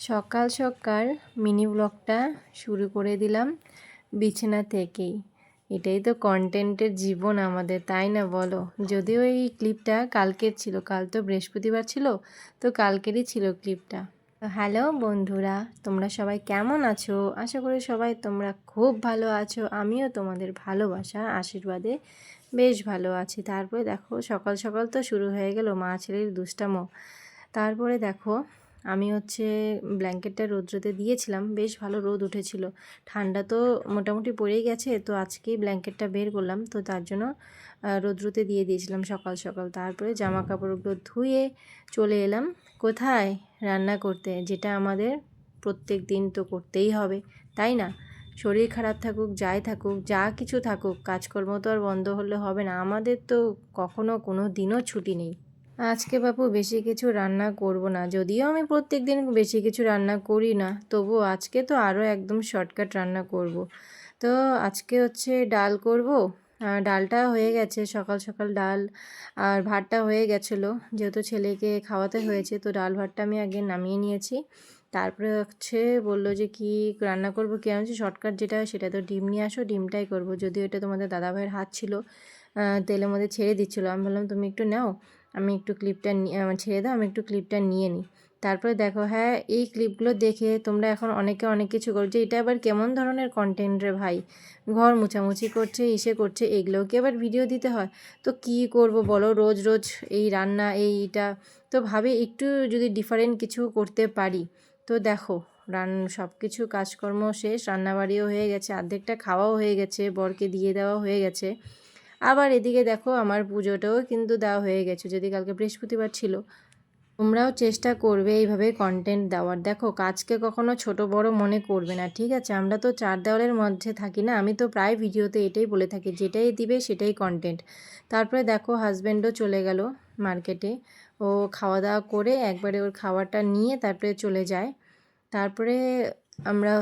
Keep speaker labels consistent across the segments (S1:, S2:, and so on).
S1: সকাল সকাল মিনি ব্লগটা শুরু করে দিলাম বিছানা থেকেই। এটাই তো কন্টেন্টের জীবন আমাদের, তাই না বলো? যদিও এই ক্লিপটা কালকের ছিল, কাল তো বৃহস্পতিবার ছিল, তো কালকেরই ছিল ক্লিপটা। হ্যালো বন্ধুরা, তোমরা সবাই কেমন আছো? আশা করি সবাই তোমরা খুব ভালো আছো। আমিও তোমাদের ভালোবাসা আশীর্বাদে বেশ ভালো আছি। তারপরে দেখো সকাল সকাল তো শুরু হয়ে গেল মা ছেলের দুষ্টামো। তারপরে দেখো আমি ব্ল্যাঙ্কেটটা রোদ্রতে দিয়েছিলাম, বেশ ভালো রোদ উঠেছিল, ঠান্ডা তো মোটামুটি পড়েই গেছে। তো আজকেই ব্ল্যাঙ্কেটটা বের করলাম, তো তার জন্য রোদ্রতে দিয়ে দিয়েছিলাম সকাল সকাল। তারপরে জামা কাপড়গুলো ধুয়ে চলে এলাম কোথায়? রান্না করতে, যেটা আমাদের প্রত্যেক দিন তো করতেই হবে, তাই না? শরীর খারাপ থাকুক, যাই থাকুক, যা কিছু থাকুক, কাজকর্ম তো আর বন্ধ হলে হবে না। আমাদের তো কখনো কোনো দিনও ছুটি নেই। আজকে বাপু বেশি কিছু রান্না করব না, যদিও আমি প্রত্যেক দিন বেশি কিছু রান্না করি না, তবু আজকে তো আরও একদম শর্টকাট রান্না করব। তো আজকে ডাল করব। ডালটা হয়ে গেছে, সকাল সকাল ডাল আর ভাতটা হয়ে গেছিলো, যেহেতু ছেলেকে খাওয়াতে হয়েছে, তো ডাল ভাতটা আমি আগে নামিয়ে নিয়েছি। তারপরে বললো যে কি রান্না করব, কি আনছি শর্টকাট যেটা, সেটা তো ডিম নিয়ে আসো, ডিমটাই করব। যদিও এটা তোমাদের দাদাভাইয়ের হাত ছিল, তেলের মধ্যে ছেড়ে দিচ্ছিলো। আমি বললাম তুমি একটু নাও, আমি একটু ক্লিপটা ছেড়ে দাও, আমি একটু ক্লিপটা নিয়ে নিই। তারপরে দেখো, হ্যাঁ এই ক্লিপগুলো দেখে তোমরা এখন অনেকে অনেক কিছু করছো, এটা আবার কেমন ধরনের কন্টেন্ট রে ভাই? ঘর মোছামুছি করছে, করছে, এগুলোও কি আবার ভিডিও দিতে হয়? তো কি করব বলো, রোজ রোজ এই রান্না এইটা। তো ভাবি একটু যদি ডিফারেন্ট কিছু করতে পারি। তো দেখো সব কিছু কাজকর্ম শেষ, রান্নাবাড়িও হয়ে গেছে, অর্ধেকটা খাওয়াও হয়ে গেছে, বরকে দিয়ে দেওয়া হয়ে গেছে। আবার এদিকে দেখো আমার পুজোটাও কিন্তু দেওয়া হয়ে গেছে, যদি কালকে বৃহস্পতিবার ছিল। তোমরাও চেষ্টা করবে এইভাবে কন্টেন্ট দেওয়ার। দেখো কাজকে কখনো ছোট বড় মনে করবে না, ঠিক আছে? আমরা তো চার দেওয়ালের মধ্যে থাকি না, আমি তো প্রায় ভিডিওতে এটাই বলে থাকি, যেটাই দিবে সেটাই কন্টেন্ট। তারপরে দেখো হাজব্যান্ডও চলে গেল মার্কেটে, ও খাওয়া দাওয়া করে একবারে ওর খাওয়াটা নিয়ে তারপরে চলে যায়। তারপরে আমরা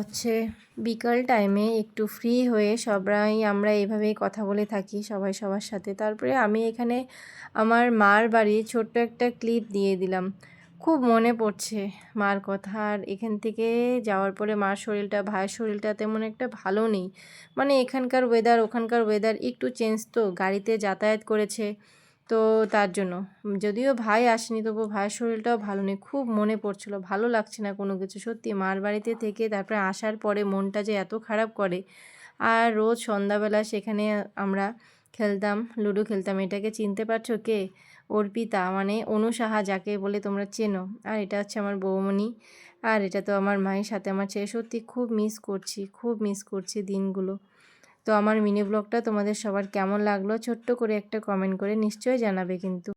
S1: বিকাল টাইমে একটু ফ্রি হয়ে সবাই আমরা এইভাবেই কথা বলে থাকি সবাই সবার সাথে। তারপরে আমি এখানে আমার মার বাড়ি ছোট্ট একটা ক্লিপ দিয়ে দিলাম। খুব মনে পড়ছে মার কথা, আর এখান থেকে যাওয়ার পরে মার শরীরটা, ভাইয়ের শরীরটা তেমন একটা ভালো নেই। মানে এখানকার ওয়েদার ওখানকার ওয়েদার একটু চেঞ্জ, তো গাড়িতে যাতায়াত করেছে, তো তার জন্য। যদিও ভাই আসেনি, তবু ভাইয়ের শরীরটাও ভালো নেই। খুব মনে পড়ছিল, ভালো লাগছে না কোনো কিছু। সত্যি মার বাড়িতে থেকে তারপরে আসার পরে মনটা যে এত খারাপ করে। আর রোজ সন্ধ্যাবেলা সেখানে আমরা খেলতাম, লুডো খেলতাম। এটাকে চিনতে পারছো কে? অর্পিতা, মানে অনু সাহা যাকে বলে তোমরা চেনো। আর এটা আমার বৌমণি, আর এটা তো আমার মায়ের সাথে আমার ছেলে। সত্যি খুব মিস করছি, খুব মিস করছি দিনগুলো। তো আমার মিনি ব্লগটা তোমাদের সবার কেমন লাগলো ছোট্ট করে একটা কমেন্ট করে নিশ্চয়ই জানাবে কিন্তু।